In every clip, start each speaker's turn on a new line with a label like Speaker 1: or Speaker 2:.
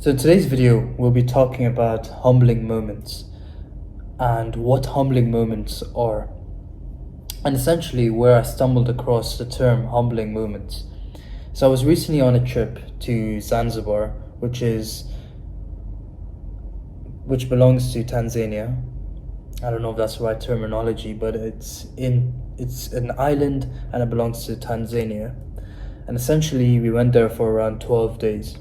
Speaker 1: So in today's video, we'll be talking about humbling moments and what humbling moments are, and essentially where I stumbled across the term humbling moments. So I was recently on a trip to Zanzibar, which belongs to Tanzania. I don't know if that's the right terminology, but it's an island and it belongs to Tanzania. And essentially we went there for around 12 days.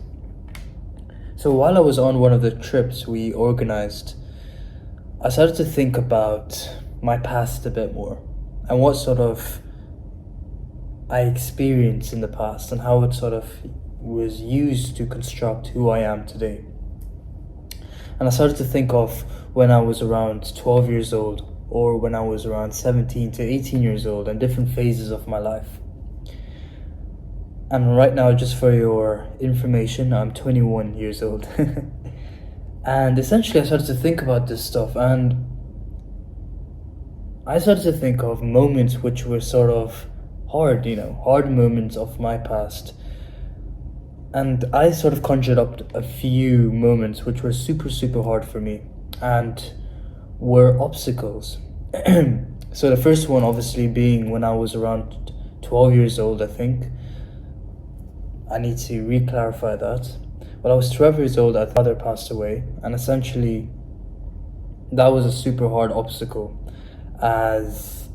Speaker 1: So while I was on one of the trips we organized, I started to think about my past a bit more and what sort of I experienced in the past and how it sort of was used to construct who I am today. And I started to think of when I was around 12 years old or when I was around 17 to 18 years old and different phases of my life. And right now, just for your information, I'm 21 years old. And essentially I started to think about this stuff, and I started to think of moments which were sort of hard moments of my past. And I sort of conjured up a few moments which were super, super hard for me and were obstacles. So the first one obviously being when I was around 12 years old, I think. I need to re-clarify that. When I was 12 years old, my father passed away, and essentially that was a super hard obstacle, as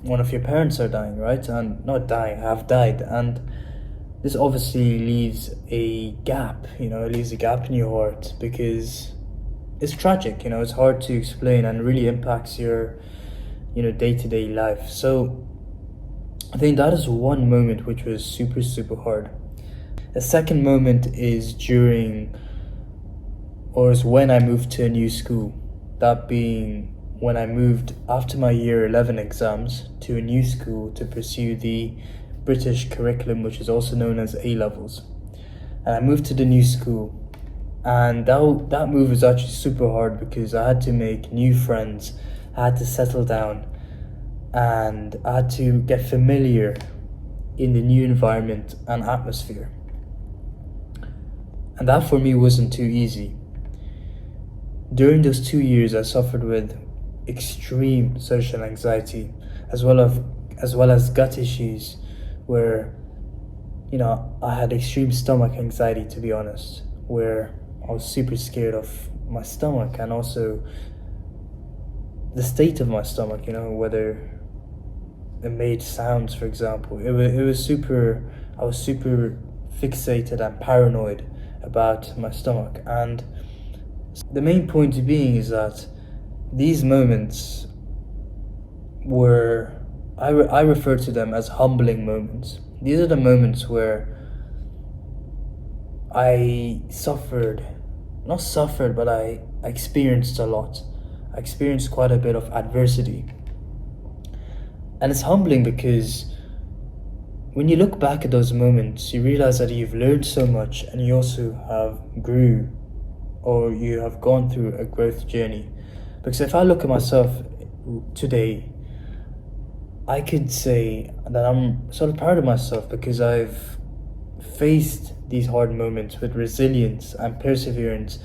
Speaker 1: one of your parents are dying, right? And not dying, have died, and this obviously leaves a gap, it leaves a gap in your heart because it's tragic, it's hard to explain and really impacts your, day-to-day life. So I think that is one moment which was super, super hard. The second moment is when I moved to a new school. That being when I moved after my year 11 exams to a new school to pursue the British curriculum, which is also known as A-levels. And I moved to the new school, and that move was actually super hard because I had to make new friends, I had to settle down, and I had to get familiar in the new environment and atmosphere. And that for me wasn't too easy. During those 2 years, I suffered with extreme social anxiety, as well as gut issues, where I had extreme stomach anxiety, to be honest, where I was super scared of my stomach and also the state of my stomach, whether it made sounds, for example. I was super fixated and paranoid about my stomach. And the main point being is that these moments were, I refer to them as humbling moments. These are the moments where I but I experienced a lot. I experienced quite a bit of adversity. And it's humbling because when you look back at those moments, you realize that you've learned so much and you also have you have gone through a growth journey. Because if I look at myself today, I could say that I'm sort of proud of myself because I've faced these hard moments with resilience and perseverance.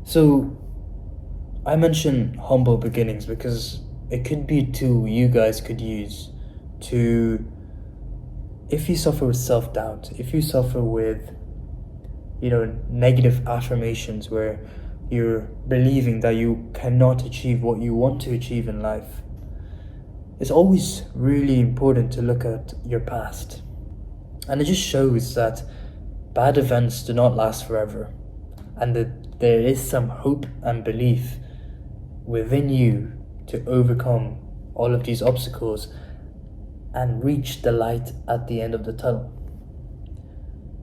Speaker 1: So I mention humble beginnings because it could be a tool you guys could use to, if you suffer with self-doubt, if you suffer with negative affirmations where you're believing that you cannot achieve what you want to achieve in life, it's always really important to look at your past. And it just shows that bad events do not last forever, and that there is some hope and belief within you to overcome all of these obstacles and reach the light at the end of the tunnel.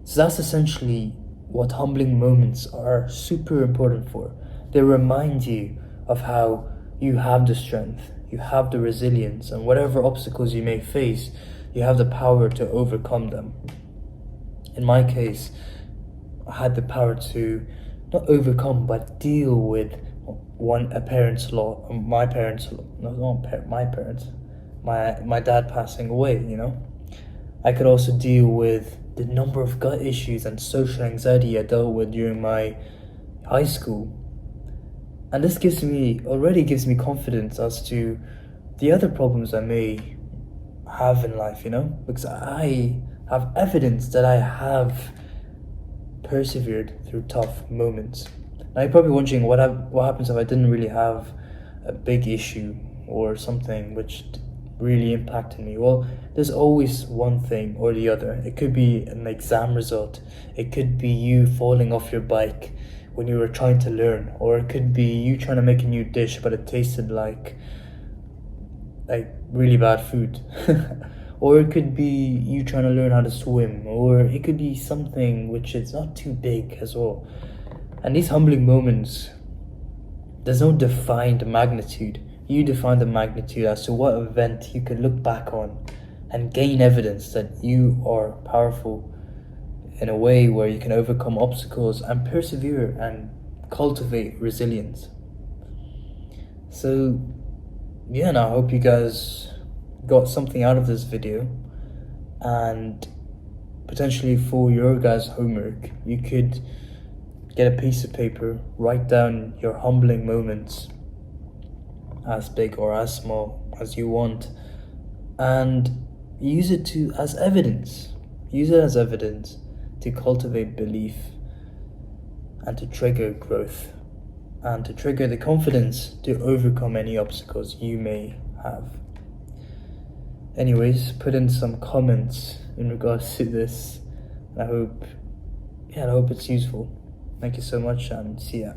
Speaker 1: So that's essentially what humbling moments are super important for. They remind you of how you have the strength, you have the resilience, and whatever obstacles you may face, you have the power to overcome them. In my case, I had the power to not overcome but deal with my dad passing away. I could also deal with the number of gut issues and social anxiety I dealt with during my high school. And this already gives me confidence as to the other problems I may have in life, because I have evidence that I have persevered through tough moments. Now you're probably wondering what happens if I didn't really have a big issue or something which really impacted me. Well, there's always one thing or the other. It could be an exam result, it could be you falling off your bike when you were trying to learn, or it could be you trying to make a new dish but it tasted like really bad food. Or it could be you trying to learn how to swim, or it could be something which is not too big as well. And these humbling moments, there's no defined magnitude. You define the magnitude as to what event you can look back on and gain evidence that you are powerful in a way where you can overcome obstacles and persevere and cultivate resilience. So yeah, and I hope you guys got something out of this video, and potentially for your guys' homework you could get a piece of paper, write down your humbling moments, as big or as small as you want, and use it as evidence. Use it as evidence to cultivate belief and to trigger growth and to trigger the confidence to overcome any obstacles you may have. Anyways, put in some comments in regards to this. I hope it's useful. Thank you so much, and see ya.